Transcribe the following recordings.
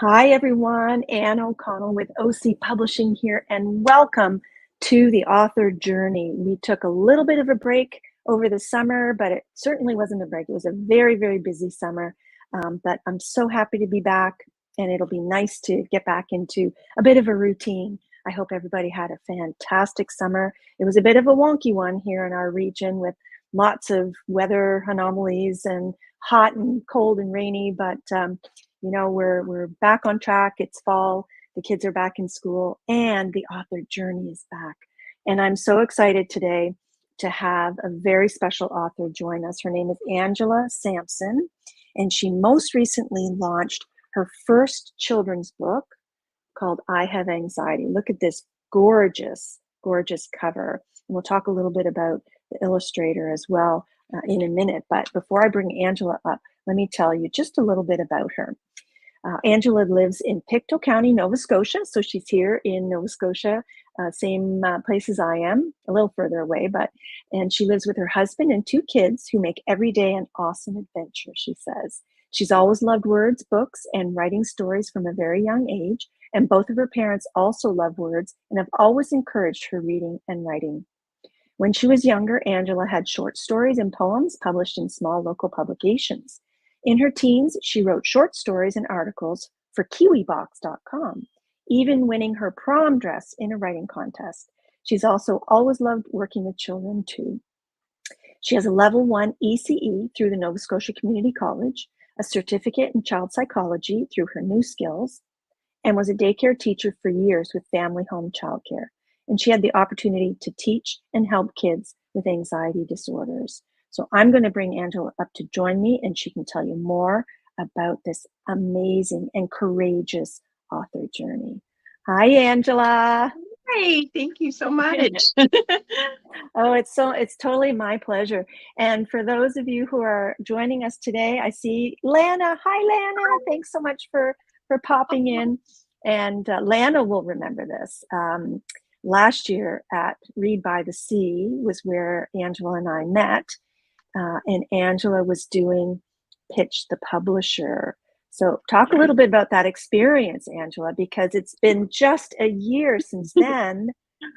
Hi, everyone. Anne O'Connell with OC Publishing here, and welcome to the author journey. We took a little bit of a break over the summer, but it certainly wasn't a break. It was a very, very busy summer, but I'm so happy to be back, and it'll be nice to get back into a bit of a routine. I hope everybody had a fantastic summer. It was a bit of a wonky one here in our region with lots of weather anomalies and hot and cold and rainy, but we're back on track. It's fall. The kids are back in school, and the author journey is back. And I'm so excited today to have a very special author join us. Her name is Angela Samson, and she most recently launched her first children's book called I Have Anxiety. Look at this gorgeous, gorgeous cover. And we'll talk a little bit about the illustrator as well in a minute. But before I bring Angela up, let me tell you just a little bit about her. Angela lives in Pictou County, Nova Scotia. So she's here in Nova Scotia, same place as I am, a little further away, and she lives with her husband and two kids who make every day an awesome adventure, she says. She's always loved words, books, and writing stories from a very young age. And both of her parents also love words and have always encouraged her reading and writing. When she was younger, Angela had short stories and poems published in small local publications. In her teens, she wrote short stories and articles for KiwiBox.com, even winning her prom dress in a writing contest. She's also always loved working with children, too. She has a level 1 ECE through the Nova Scotia Community College, a certificate in child psychology through her New Skills, and was a daycare teacher for years with family home childcare. And she had the opportunity to teach and help kids with anxiety disorders. So I'm going to bring Angela up to join me, and she can tell you more about this amazing and courageous author journey. Hi, Angela. Hey, thank you so much. Oh, it's totally my pleasure. And for those of you who are joining us today, I see Lana. Hi, Lana. Thanks so much for popping in. And Lana will remember this. Last year at Read by the Sea was where Angela and I met. And Angela was doing Pitch the Publisher. So talk a little bit about that experience, Angela, because it's been just a year since then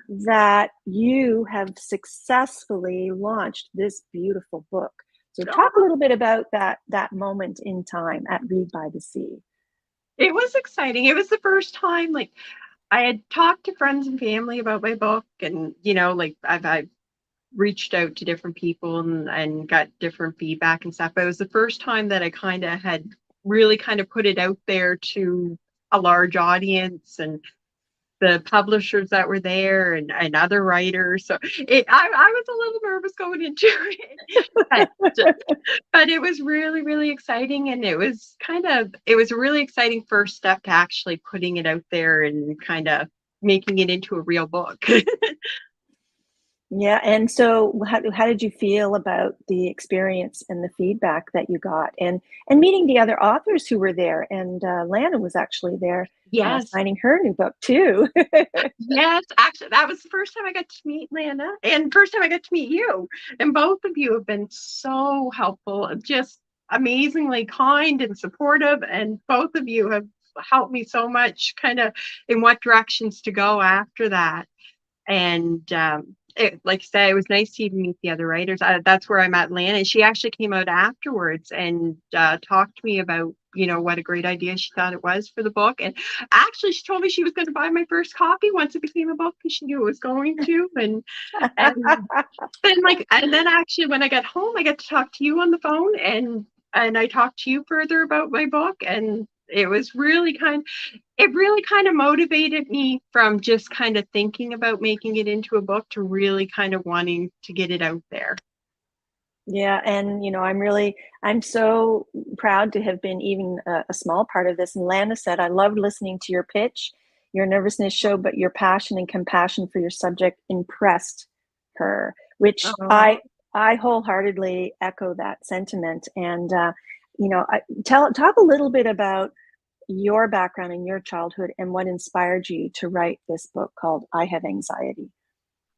that you have successfully launched this beautiful book. So talk a little bit about that moment in time at Read by the Sea. It was exciting. It was the first time, like, I had talked to friends and family about my book, and I've reached out to different people and got different feedback and stuff. But it was the first time that I kind of had really kind of put it out there to a large audience and the publishers that were there and other writers. So I was a little nervous going into it, but it was really, really exciting. And it was a really exciting first step to actually putting it out there and kind of making it into a real book. Yeah, and so how did you feel about the experience and the feedback that you got, and meeting the other authors who were there? And Lana was actually there Yes. signing her new book too. Yes, actually, that was the first time I got to meet Lana, and first time I got to meet you. And both of you have been so helpful, just amazingly kind and supportive. And both of you have helped me so much, kind of in what directions to go after that. And like I said, it was nice to even meet the other writers. That's where I met Lana, and she actually came out afterwards and talked to me about what a great idea she thought it was for the book. And actually, she told me she was going to buy my first copy once it became a book, because she knew it was going to. And then actually, when I got home, I got to talk to you on the phone, and I talked to you further about my book, and it really kind of motivated me from just kind of thinking about making it into a book to really kind of wanting to get it out there. Yeah, and I'm so proud to have been even a small part of this. And Lana said, I loved listening to your pitch. Your nervousness showed, but your passion and compassion for your subject impressed her, which I wholeheartedly echo that sentiment. And talk a little bit about your background and your childhood and what inspired you to write this book called I Have Anxiety.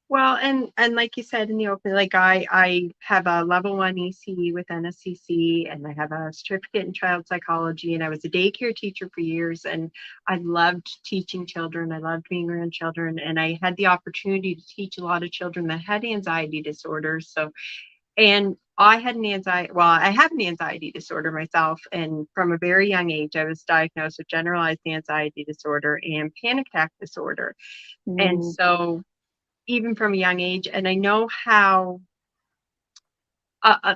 Well, and like you said in the open, like I have a level one EC with NSCC, and I have a certificate in child psychology, and I was a daycare teacher for years, and I loved teaching children. I loved being around children, and I had the opportunity to teach a lot of children that had anxiety disorders. So, and I had an anxiety, well, I have an anxiety disorder myself, and from a very young age, I was diagnosed with generalized anxiety disorder and panic attack disorder. And Mm, so even from a young age, and I know how uh, uh,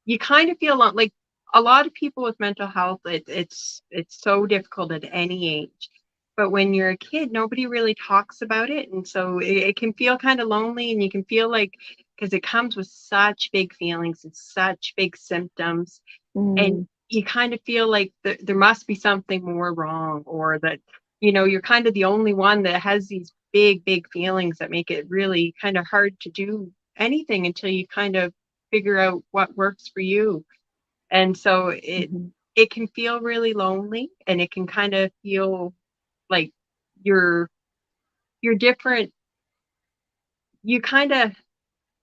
you kind of feel like a lot of people with mental health, it's so difficult at any age. But when you're a kid, nobody really talks about it, and so it can feel kind of lonely, and you can feel like because it comes with such big feelings and such big symptoms, and mm, you kind of feel like there must be something more wrong, or that you're kind of the only one that has these big feelings that make it really kind of hard to do anything until you kind of figure out what works for you. And so mhm, it can feel really lonely, and it can kind of feel like you're different. You kind of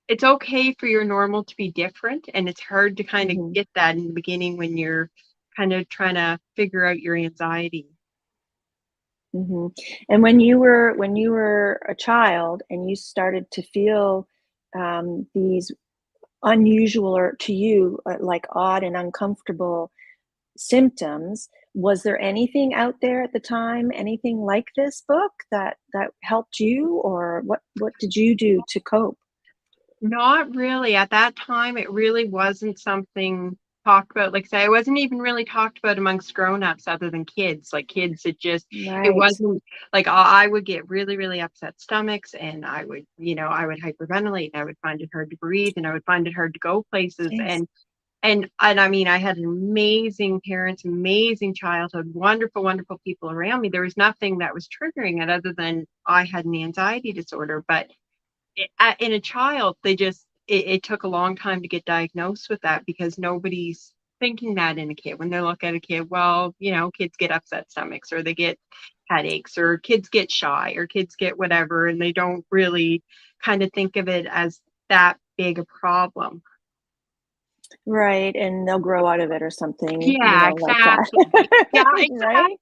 It's okay for your normal to be different, and it's hard to kind of mhm. get that in the beginning when you're kind of trying to figure out your anxiety. Mhm. And when you were a child and you started to feel these unusual or to you like odd and uncomfortable symptoms, was there anything out there at the time, anything like this book that helped you, or what did you do to cope? Not really. At that time, it really wasn't something talked about. Like I say, it wasn't even really talked about amongst grown-ups other than kids. Like kids, it Right. wasn't like I would get really, really upset stomachs, and I would hyperventilate, and I would find it hard to breathe, and I would find it hard to go places. Jeez. And I mean, I had amazing parents, amazing childhood, wonderful, wonderful people around me. There was nothing that was triggering it other than I had an anxiety disorder. But in a child, it took a long time to get diagnosed with that because nobody's thinking that in a kid. When they look at a kid, well, kids get upset stomachs, or they get headaches, or kids get shy, or kids get whatever, and they don't really kind of think of it as that big a problem. Right, and they'll grow out of it or something, Yeah, like that. exactly. Yeah, Right?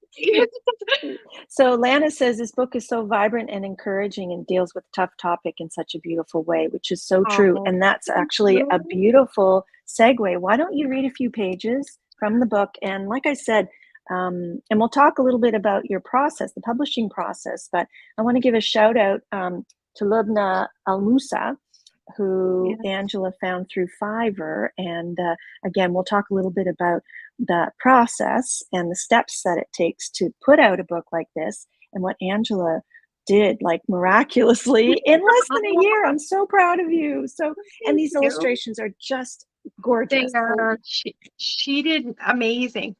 exactly. So Lana says this book is so vibrant and encouraging and deals with tough topic in such a beautiful way, which is so true. Oh, And that's thank actually a you. beautiful segue. Why don't you read a few pages from the book? And like I said, and we'll talk a little bit about your process, the publishing process, but I want to give a shout out to Lubna Al Musa, who Yeah. Angela found through Fiverr. And again, we'll talk a little bit about the process and the steps that it takes to put out a book like this and what Angela did like miraculously in less than a year. I'm so proud of you. So, and Thank these you. illustrations are just They gorgeous. So, are, she did amazing.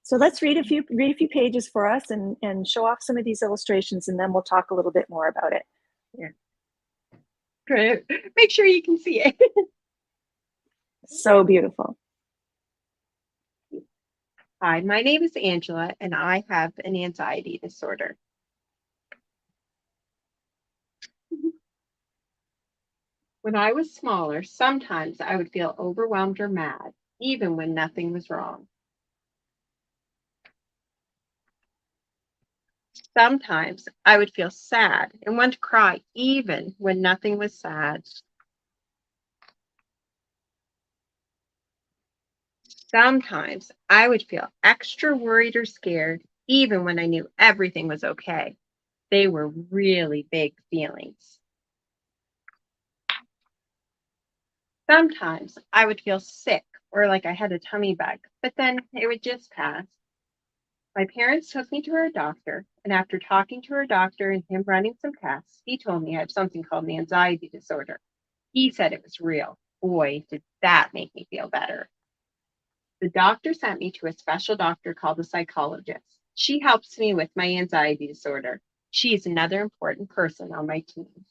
so let's read a few pages for us and show off some of these illustrations, and then we'll talk a little bit more about it. Yeah. Great. Make sure you can see it. So beautiful. Hi, my name is Angela, and I have an anxiety disorder. When I was smaller, sometimes I would feel overwhelmed or mad, even when nothing was wrong. Sometimes I would feel sad and want to cry, even when nothing was sad. Sometimes I would feel extra worried or scared, even when I knew everything was okay. They were really big feelings. Sometimes I would feel sick or like I had a tummy bug, but then it would just pass. My parents took me to her doctor, and after talking to her doctor and him running some tests, he told me I have something called an anxiety disorder. He said it was real. Boy, did that make me feel better. The doctor sent me to a special doctor called a psychologist. She helps me with my anxiety disorder. She is another important person on my team.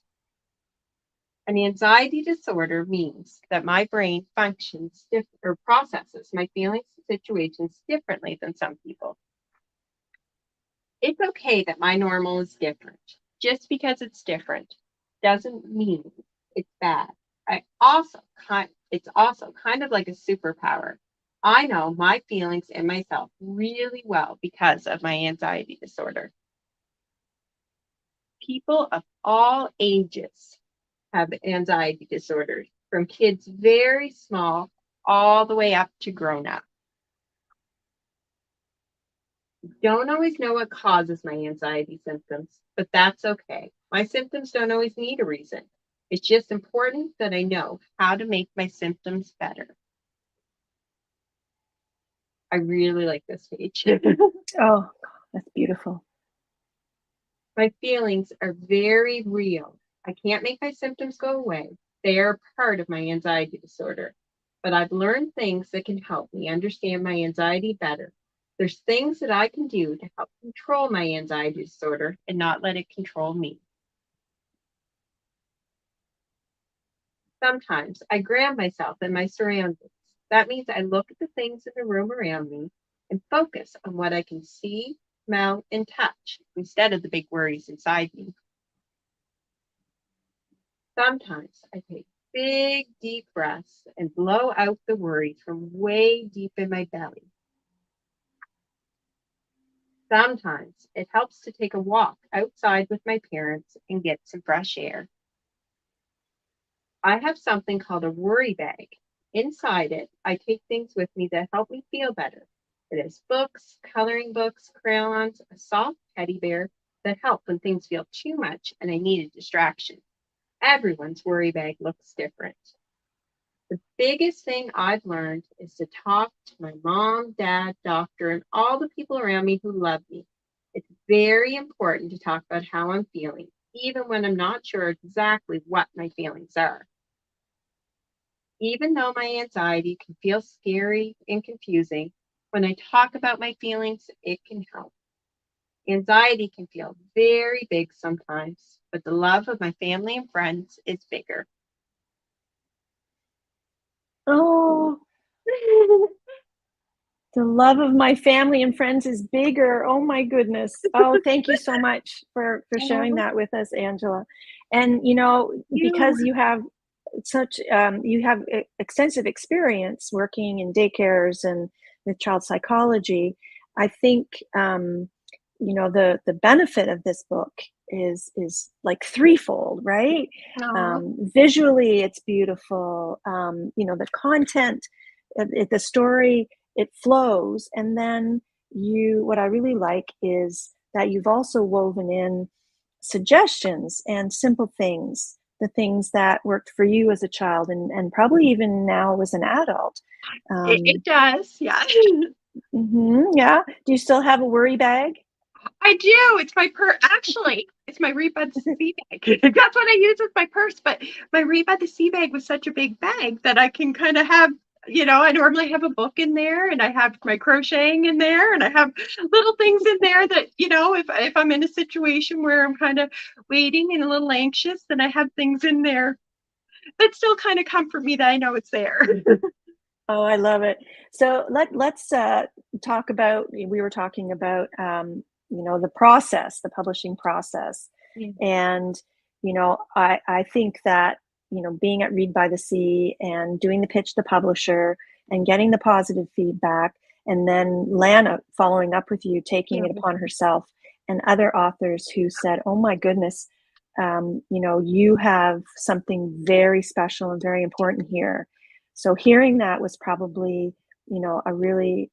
An anxiety disorder means that my brain functions or processes my feelings and situations differently than some people. It's okay that my normal is different. Just because it's different doesn't mean it's bad. I also it's also kind of like a superpower. I know my feelings and myself really well because of my anxiety disorder. People of all ages have anxiety disorders, from kids very small all the way up to grown up. Don't always know what causes my anxiety symptoms, but that's okay. My symptoms don't always need a reason. It's just important that I know how to make my symptoms better. I really like this page. Oh, that's beautiful. My feelings are very real. I can't make my symptoms go away. They are part of my anxiety disorder. But I've learned things that can help me understand my anxiety better. There's things that I can do to help control my anxiety disorder and not let it control me. Sometimes I ground myself in my surroundings. That means I look at the things in the room around me and focus on what I can see, smell, and touch instead of the big worries inside me. Sometimes I take big, deep breaths and blow out the worries from way deep in my belly. Sometimes it helps to take a walk outside with my parents and get some fresh air. I have something called a worry bag. Inside it, I take things with me that help me feel better. It has books, coloring books, crayons, a soft teddy bear that help when things feel too much and I need a distraction. Everyone's worry bag looks different. The biggest thing I've learned is to talk to my mom, dad, doctor, and all the people around me who love me. It's very important to talk about how I'm feeling, even when I'm not sure exactly what my feelings are. Even though my anxiety can feel scary and confusing, when I talk about my feelings, it can help. Anxiety can feel very big sometimes, but the love of my family and friends is bigger. Oh, the love of my family and friends is bigger. Oh my goodness. Oh, thank you so much for sharing Oh, that with us, Angela. And you know, you. because you have such you have extensive experience working in daycares and with child psychology, I think you know the benefit of this book is like threefold, right? Oh, Visually, it's beautiful. You know, the content, the story, it flows, and then you. What I really like is that you've also woven in suggestions and simple things, the things that worked for you as a child and probably even now as an adult. it does. Yeah. Yeah. Do you still have a worry bag? I do. It's my purse. Actually, it's my Rebud the Sea bag. That's what I use as my purse. But my Rebud the Sea bag was such a big bag that I can kind of have, I normally have a book in there and I have my crocheting in there and I have little things in there that, if I'm in a situation where I'm kind of waiting and a little anxious, then I have things in there that still kind of comfort me that I know it's there. Oh, I love it. So let's talk about. We were talking about you know the process, the publishing process, Yeah. and you know I think that you know being at Read by the Sea and doing the pitch to the publisher and getting the positive feedback, and then Lana following up with you, taking it upon herself, and other authors who said, "Oh my goodness, you know you have something very special and very important here." So hearing that was probably, you know, a really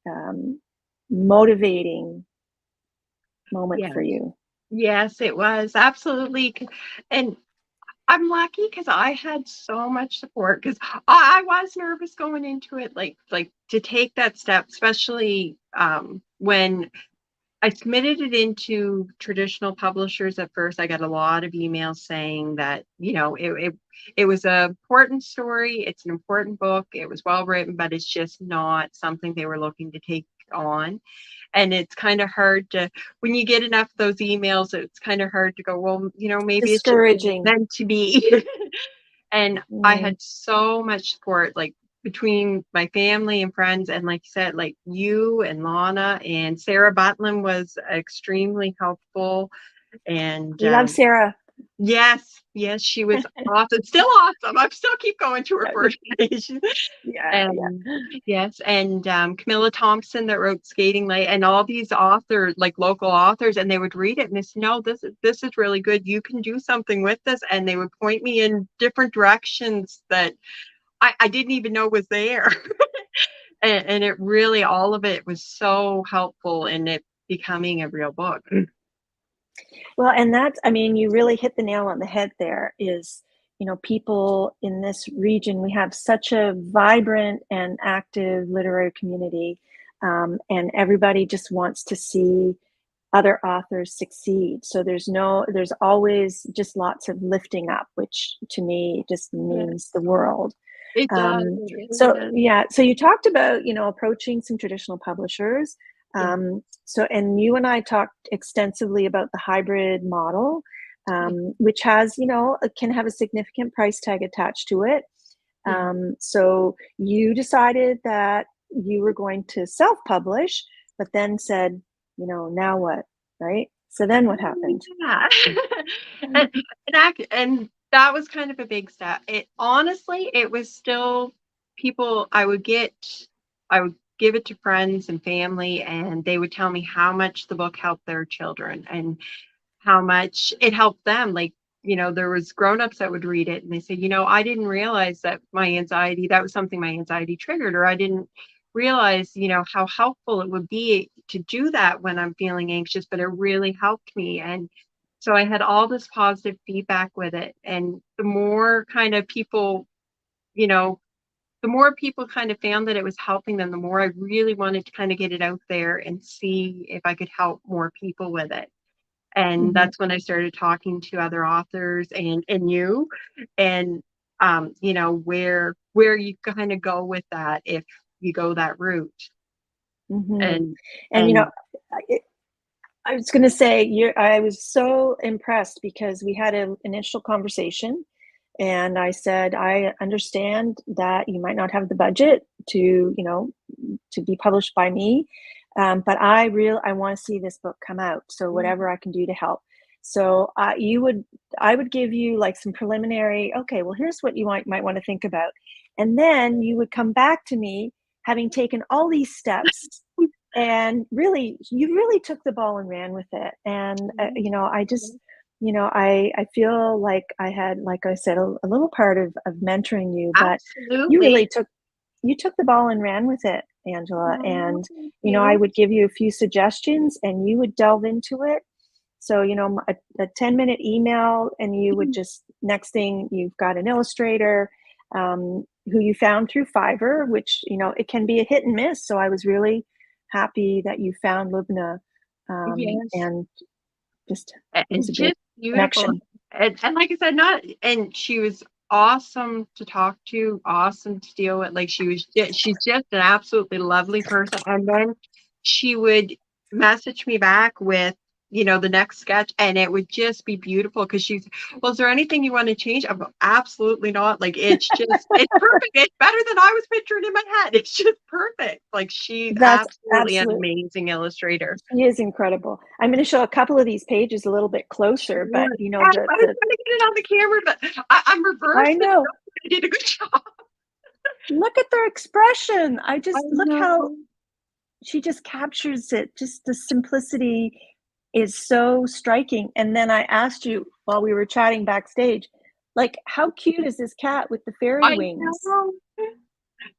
motivating moment Yeah. for you. Yes, it was absolutely. And I'm lucky because I had so much support because I was nervous going into it, like to take that step, especially when I submitted it into traditional publishers at first. I got a lot of emails saying that, it was an important story. It's an important book. It was well written, but it's just not something they were looking to take on. And it's kind of hard to, when you get enough of those emails, it's kind of hard to go, well, maybe it's just Discouraging. meant to be. And I Mm. had so much support, like between my family and friends. And like you said, like you and Lana and Sarah Butlin was extremely helpful. And We love Sarah. Yes, she was awesome. Still awesome. I still keep going to her birthdays. Yeah, And yeah. yes, and Camilla Thompson that wrote Skating Light, and all these authors, like local authors, and they would read it and they said, no, this is really good. You can do something with this. And they would point me in different directions that I didn't even know was there. And it really, all of it was so helpful in it becoming a real book. Well, and that's, I mean, you really hit the nail on the head there is, people in this region, we have such a vibrant and active literary community, and everybody just wants to see other authors succeed. So there's always just lots of lifting up, which to me just means the world. It does. Um, It really so does. yeah, so you talked about, approaching some traditional publishers. Yeah. And you and I talked extensively about the hybrid model, Yeah. which has, it can have a significant price tag attached to it. Yeah. So you decided that you were going to self-publish, but then said, now what, right? So then what happened? Yeah. And that was kind of a big step. It honestly, it was still people I would give it to friends and family, and they would tell me how much the book helped their children and how much it helped them. Like, there was grown-ups that would read it and they say, I didn't realize that that was something my anxiety triggered, or I didn't realize, how helpful it would be to do that when I'm feeling anxious, but it really helped me. And so I had all this positive feedback with it. And you know, the more people kind of found that it was helping them, the more I really wanted to kind of get it out there and see if I could help more people with it. And Mhm. that's when I started talking to other authors and you, and where you kind of go with that if you go that route. Mhm. And And, and I I was gonna say, I was so impressed because we had an initial conversation, and I said, "I understand that you might not have the budget to be published by me, but I wanna see this book come out, so whatever I can do to help." So, I would give you, like, some preliminary, "Okay, well, here's what you might wanna think about," and then you would come back to me having taken all these steps, and really you really took the ball and ran with it. And I just, I feel like I had, like I said, a little part of mentoring you, but you really absolutely. took the ball and ran with it, Angela. Oh, And thank I you. would give you a few suggestions and you would delve into it. So a 10-minute email, and you would just, next thing, you've got an illustrator, who you found through Fiverr, which it can be a hit and miss. So I was really happy that you found Lubna, Yes. and just, it was And a great just beautiful. connection. And like I said, not and she was awesome to talk to, awesome to deal with. Like she's just an absolutely lovely person. And then she would message me back with, the next sketch, and it would just be beautiful because well, is there anything you want to change? I'm like, absolutely not. Like it's perfect. It's better than I was picturing in my head. It's just perfect. Like she's That's absolutely an absolute. amazing illustrator. She is incredible. I'm going to show a couple of these pages a little bit closer, Sure. but I was the trying to get it on the camera, but I'm I reversed. And know. I did a good job. Look at their expression. I I just look how know. she just captures it. Just the simplicity is so striking. And then I asked you while we were chatting backstage, like, how cute is this cat with the fairy I wings? know.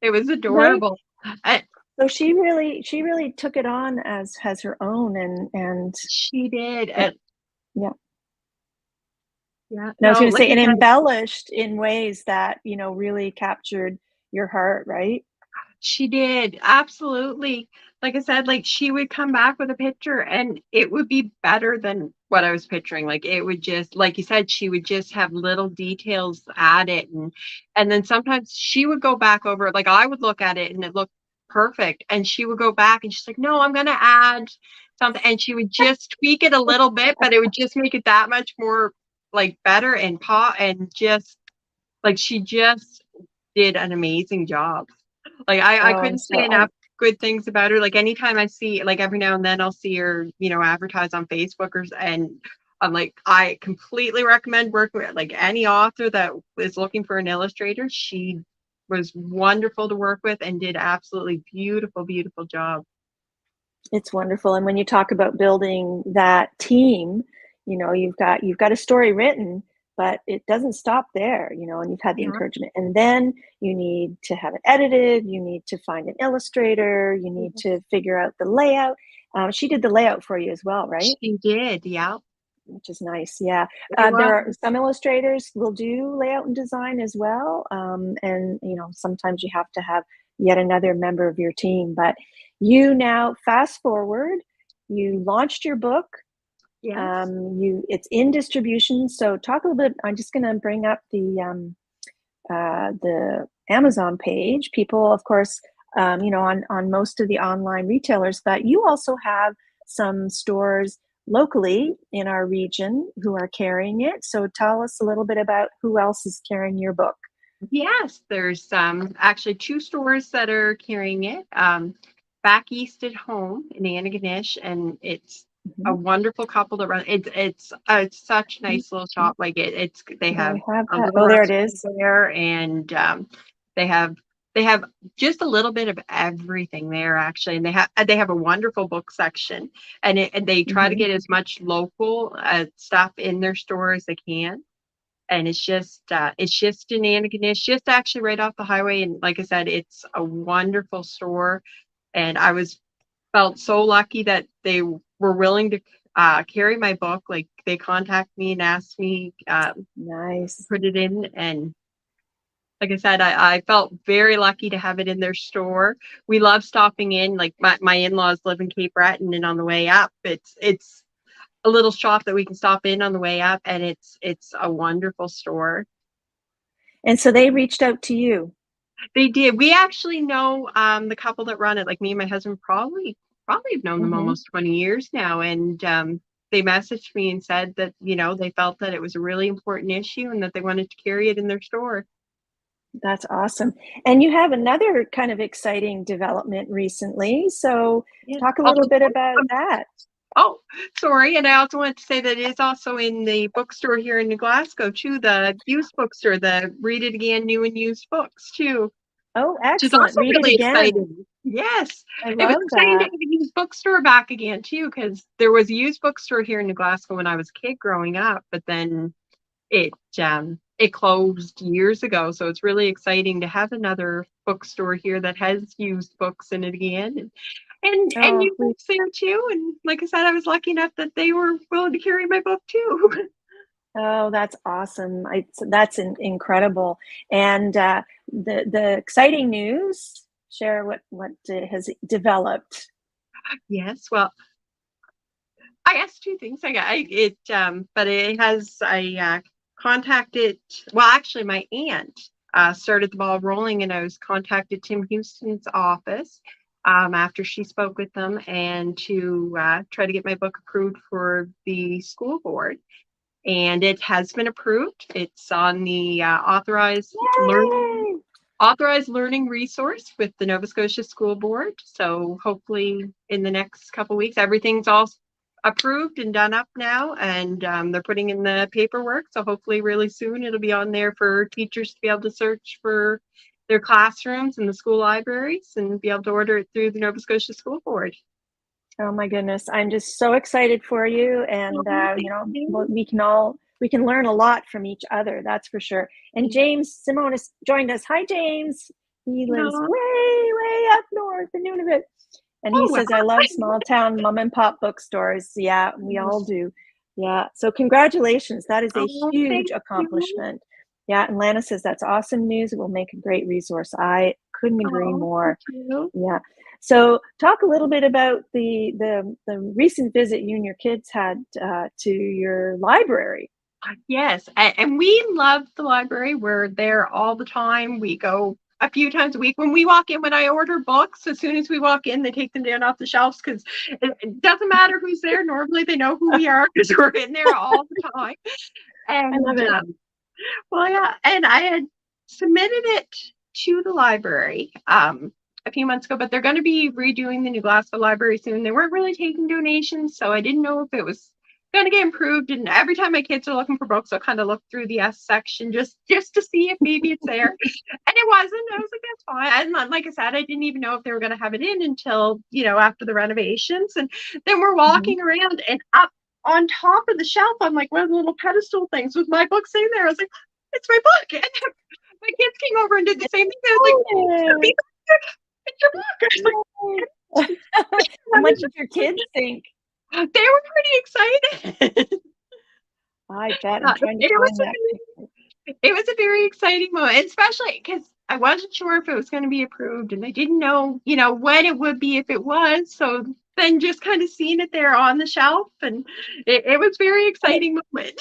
It was Right? adorable. I, So she really took it on as her own, and she did. it, And yeah. yeah, And I was no, going to like say, I and said, embellished in ways that really captured your heart, right? she did. Absolutely. Like I said, like she would come back with a picture and it would be better than what I was picturing. Like it would just, like you said, she would just have little details added, and then sometimes she would go back over it. Like I would look at it and it looked perfect. And she would go back and she's like, no, I'm gonna add something. And she would just tweak it a little bit, but it would just make it that much more like better and pop, and just like she just did an amazing job. Like I Oh, I'm couldn't so say enough good things about her. Like anytime I see, like every now and then I'll see her, advertise on Facebook, and I completely recommend working with like any author that is looking for an illustrator. She was wonderful to work with and did absolutely beautiful, beautiful job. It's wonderful. And when you talk about building that team, you've got a story written, but it doesn't stop there, and you've had the Yeah. encouragement. And then you need to have it edited, you need to find an illustrator, you need to figure out the layout. She did the layout for you as well, right? She did, yeah. Which is nice. Yeah. It There was. are some illustrators will do layout and design as well. And, sometimes you have to have yet another member of your team. But you now fast forward, you launched your book. Yes. It's in distribution. So talk a little bit. I'm just going to bring up the Amazon page. People, of course, on most of the online retailers, but you also have some stores locally in our region who are carrying it. So tell us a little bit about who else is carrying your book. Yes, there's actually 2 stores that are carrying it. Back east at home in Antigonish, and it's a Mhm. wonderful couple that run it's such a nice little shop. Like it's they Do I have have a that? little Oh, there it restaurant is. there, and they have just a little bit of everything there actually, and they have a wonderful book section, and they try to Mhm. get as much local stuff in their store as they can. And it's just in Antigonish, just actually right off the highway. And like I said, it's a wonderful store. And felt so lucky that they were willing to carry my book. Like they contacted me and asked me to Nice. put it in. And like I said, I felt very lucky to have it in their store. We love stopping in. Like my in-laws live in Cape Breton, and on the way up, it's a little shop that we can stop in on the way up, and it's a wonderful store. And so they reached out to you. They did. We actually know the couple that run it. Like me and my husband probably have known them Mhm. almost 20 years now. And they messaged me and said that, they felt that it was a really important issue and that they wanted to carry it in their store. That's awesome. And you have another kind of exciting development recently. So Yeah. talk a Oh, little bit about that. oh, sorry. And I also want to say that it is also in the bookstore here in New Glasgow too, the used bookstore, the Read It Again new and used books too, Oh, which is excellent. also Read it really again. exciting. Yes, I it was love exciting to that. have a used bookstore back again too, because there was a used bookstore here in New Glasgow when I was a kid growing up, but then it closed years ago. So it's really exciting to have another bookstore here that has used books in it again, and Oh, new books there too. And like I said, I was lucky enough that they were willing to carry my book too. that's awesome. That's incredible. And the exciting news, share what has developed. Yes, well, I guess 2 things. But I contacted. Well, actually, my aunt started the ball rolling, and I was contacted Tim Houston's office after she spoke with them, and to try to get my book approved for the school board. And it has been approved. It's on the Yay! authorized learning resource with the Nova Scotia School Board. So hopefully in the next couple of weeks, everything's all approved and done up now, and they're putting in the paperwork. So hopefully really soon it'll be on there for teachers to be able to search for their classrooms in the school libraries and be able to order it through the Nova Scotia School Board. Oh my goodness, I'm just so excited for you, and Oh, thank well, you. we can learn a lot from each other. That's for sure. And James Simone has joined us. Hi, James. He lives No. way up north in Nunavut, and he Oh, well. says, "I love small town mom and pop bookstores." Yeah, we all do. Yeah. So congratulations. That is a Oh, huge thank you. accomplishment. Yeah. And Lana says that's awesome news. It will make a great resource. I couldn't agree Oh, thank more. you. Yeah. So talk a little bit about the recent visit you and your kids had to your library. Yes, and we love the library. We're there all the time. We go a few times a week. When we walk in, when I order books, as soon as we walk in, they take them down off the shelves because it doesn't matter who's there. Normally, they know who we are because we're in there all the time. I love And it. well, yeah, and I had submitted it to the library a few months ago, but they're going to be redoing the New Glasgow Library soon. They weren't really taking donations, so I didn't know if it was going to get improved. And every time my kids are looking for books, I'll kind of look through the S section just to see if maybe it's there. And it wasn't. I was like, that's fine. And like I said, I didn't even know if they were going to have it in until, after the renovations. And then we're walking around, and up on top of the shelf on like one of the little pedestal things with my book sitting there. I was like, it's my book. And my kids came over and did the same thing. I was like, it's your book. And what did your kids think? They were pretty excited. I bet. I'm trying to find that. It was a very exciting moment, especially because I wasn't sure if it was going to be approved, and I didn't know, when it would be if it was. So then just kind of seeing it there on the shelf, and it was very exciting moment.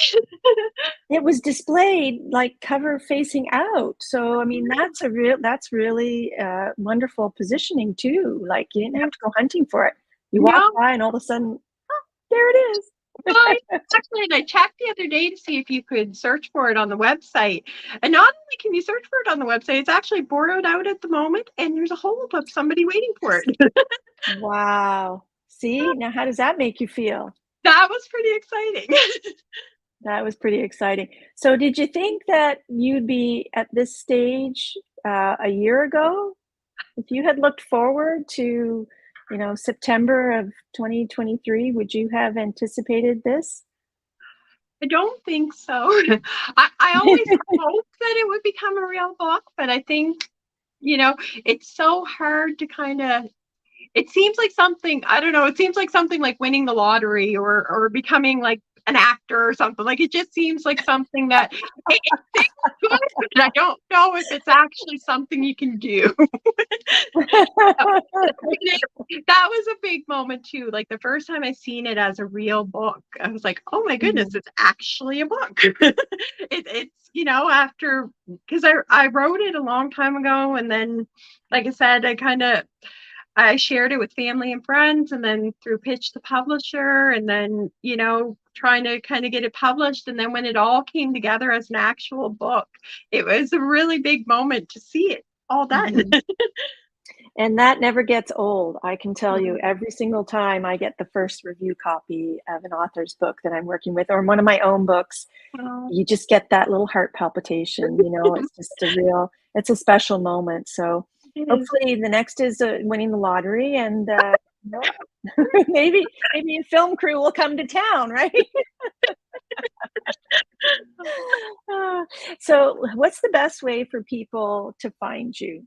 It was displayed like cover facing out. So, I mean, that's really wonderful positioning too. Like you didn't have to go hunting for it. You walk by and all of a sudden, oh, there it is. Well, actually, and I checked the other day to see if you could search for it on the website. And not only can you search for it on the website, it's actually borrowed out at the moment, and there's a whole of somebody waiting for it. Wow. See, now how does that make you feel? That was pretty exciting. That was pretty exciting. So did you think that you'd be at this stage a year ago? If you had looked forward to, September of 2023, would you have anticipated this? I don't think so. I always hoped that it would become a real book, but I think, it's so hard to kind of, it seems like something, I don't know, it seems like something like winning the lottery or becoming like an actor or something. Like it just seems like something that it's good, but I don't know if it's actually something you can do. That was a big moment too. Like the first time I seen it as a real book, I was like, oh my goodness, it's actually a book. It's after, because I wrote it a long time ago, and then like I said, I shared it with family and friends, and then through pitch to publisher, and then, trying to kind of get it published. And then when it all came together as an actual book, it was a really big moment to see it all done. And that never gets old. I can tell you, every single time I get the first review copy of an author's book that I'm working with, or one of my own books, you just get that little heart palpitation. It's just it's a special moment. So hopefully the next is winning the lottery, and maybe a film crew will come to town, right? So what's the best way for people to find you?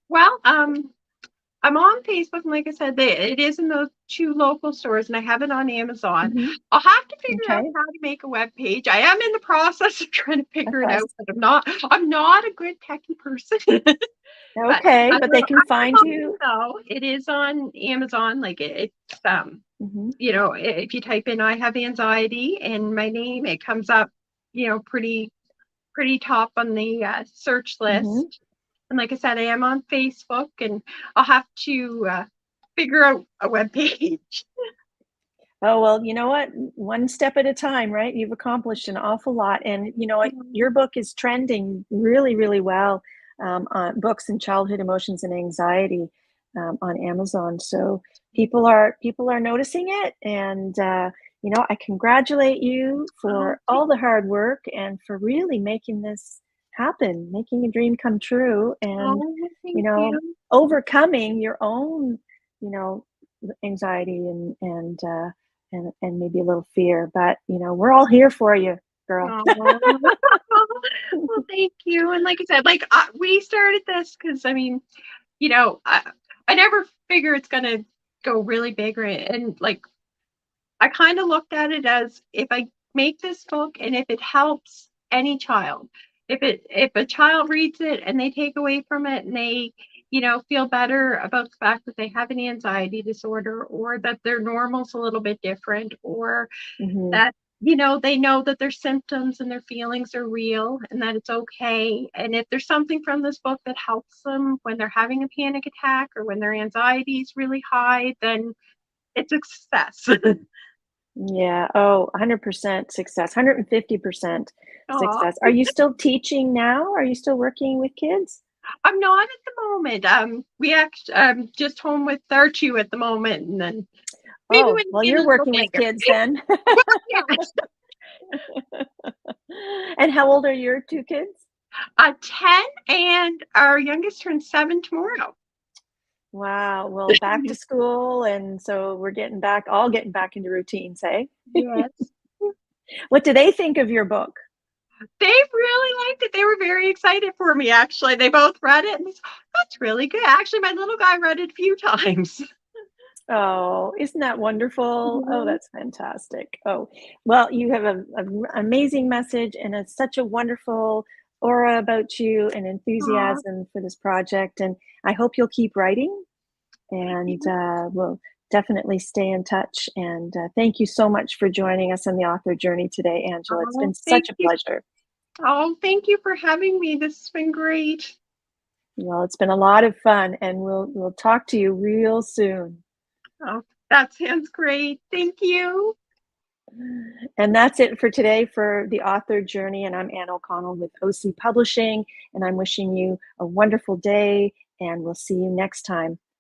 Well, I'm on Facebook, and like I said, it is in those 2 local stores, and I have it on Amazon. I'll have to figure out how to make a web page. I am in the process of trying to figure it out, but I'm not a good techie person. Okay, but they can find you. So it is on Amazon. Like it's if you type in "I have anxiety" and my name, it comes up, pretty top on the search list. And like I said, I am on Facebook, and I'll have to figure out a web page. Oh, well, you know what? One step at a time, right? You've accomplished an awful lot. And your book is trending really, really well on books and childhood emotions and anxiety on Amazon. So people are noticing it. And, I congratulate you for all the hard work and for really making this happen, making a dream come true, and, overcoming your own, anxiety and maybe a little fear, but we're all here for you, girl. Well, thank you. And like I said, we started this because I never figure it's gonna go really big, and like I kind of looked at it as, if I make this book and if it helps any child, if a child reads it and they take away from it and they feel better about the fact that they have an anxiety disorder, or that their normal's a little bit different, or that, they know that their symptoms and their feelings are real and that it's okay. And if there's something from this book that helps them when they're having a panic attack or when their anxiety is really high, then it's a success. Yeah. Oh, 100% success, 150% success. Are you still teaching now? Are you still working with kids? I'm not at the moment. We actually, just home with our 2 at the moment, and then Maybe Oh, when the well, kid is you're a little working with bigger. kids then. Well, yes. And how old are your two kids? 10 and our youngest turns 7 tomorrow. Wow. Well, back to school, and so we're all getting back into routines, hey? Yes. What do they think of your book? They really liked it. They were very excited for me, actually. They both read it and they said, "Oh, that's really good." Actually, my little guy read it a few times. Oh, isn't that wonderful? Oh, Mhm. that's fantastic. Oh, well, you have amazing message and it's such a wonderful aura about you and Aw, enthusiasm for this project. And I hope you'll keep writing thank and you. we'll definitely stay in touch. And thank you so much for joining us on the author journey today, Angela. It's been Oh, such thank a you. pleasure. Oh, thank you for having me. This has been great. Well, it's been a lot of fun and we'll talk to you real soon. Oh, that sounds great. Thank you. And that's it for today for the author journey. And I'm Anne O'Connell with OC Publishing, and I'm wishing you a wonderful day, and we'll see you next time.